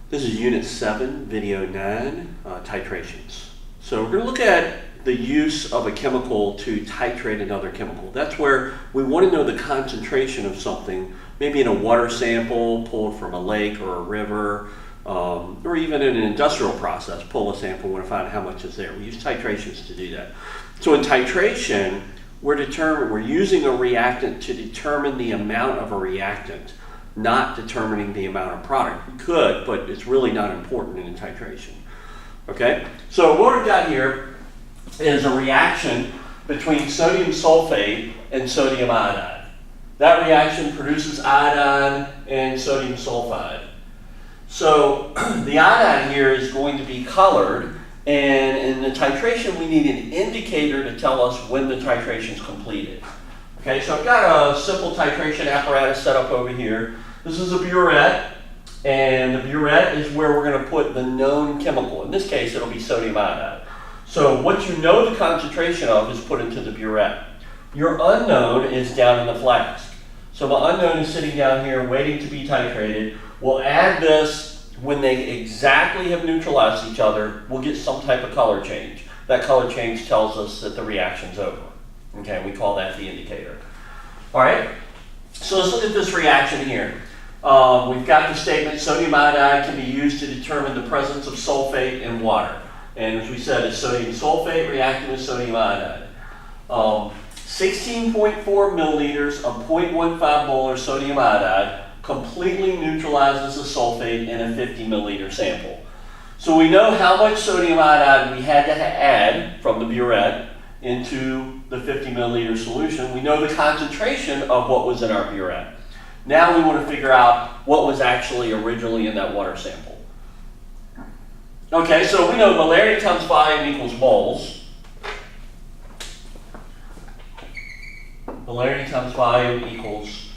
This is Unit 7, Video 9, titrations. So we're going to look at the use of a chemical to titrate another chemical. That's where we want to know the concentration of something, maybe in a water sample pulled from a lake or a river, or even in an industrial process, pull a sample, we want to find out how much is there. We use titrations to do that. So in titration, we're using a reactant to determine the amount of a reactant, not determining the amount of product. We could, but it's really not important in titration. Okay? So what we've got here is a reaction between sodium sulfate and sodium iodide. That reaction produces iodine and sodium sulfide. So the iodine here is going to be colored, and in the titration we need an indicator to tell us when the titration is completed. Okay, so I've got a simple titration apparatus set up over here. This is a burette, and the burette is where we're going to put the known chemical. In this case, it'll be sodium iodide. So what you know the concentration of is put into the burette. Your unknown is down in the flask. So my unknown is sitting down here waiting to be titrated. We'll add this when they exactly have neutralized each other. We'll get some type of color change. That color change tells us that the reaction's over. Okay, we call that the indicator. All right, so let's look at this reaction here. We've got the statement sodium iodide can be used to determine the presence of sulfate in water. And as we said, it's sodium sulfate reacting with sodium iodide. 16.4 milliliters of 0.15 molar sodium iodide completely neutralizes the sulfate in a 50 milliliter sample. So we know how much sodium iodide we had to add from the burette into the 50 milliliter solution. We know the concentration of what was in our burette. Now we want to figure out what was actually originally in that water sample. Okay, so we know molarity times volume equals moles. Molarity times volume equals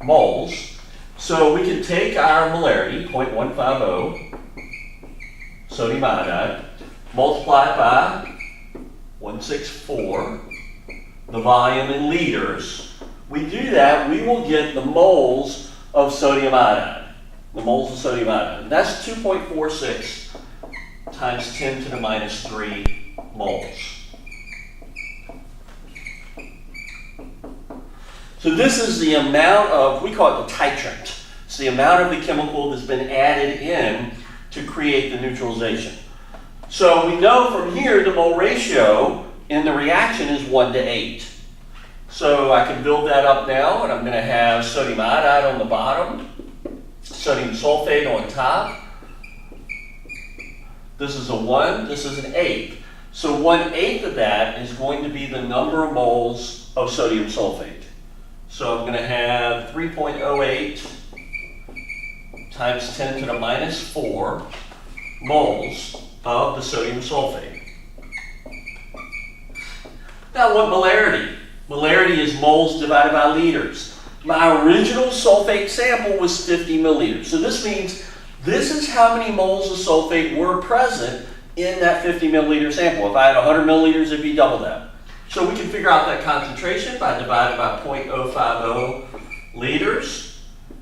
moles. So we can take our molarity, 0.150, sodium iodide, multiply it by 164, the volume in liters. We do that, we will get the moles of sodium iodide. The moles of sodium iodide. That's 2.46 times 10 to the minus 3 moles. So this is the amount of, we call it the titrant. It's the amount of the chemical that's been added in to create the neutralization. So we know from here the mole ratio in the reaction is 1 to 8. So I can build that up now, and I'm going to have sodium iodide on the bottom, sodium sulfate on top. This is a 1, this is an 8. So 1/8 of that is going to be the number of moles of sodium sulfate. So I'm going to have 3.08 times 10 to the minus 4 moles of the sodium sulfate. Now what molarity? Molarity is moles divided by liters. My original sulfate sample was 50 milliliters. So this means this is how many moles of sulfate were present in that 50 milliliter sample. If I had 100 milliliters, it'd be double that. So we can figure out that concentration by dividing by 0.050 liters,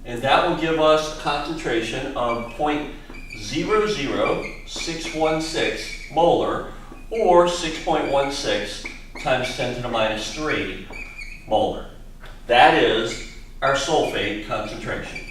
and that will give us a concentration of 0.00616 molar, or 6.16 times 10 to the minus 3 molar. That is our sulfate concentration.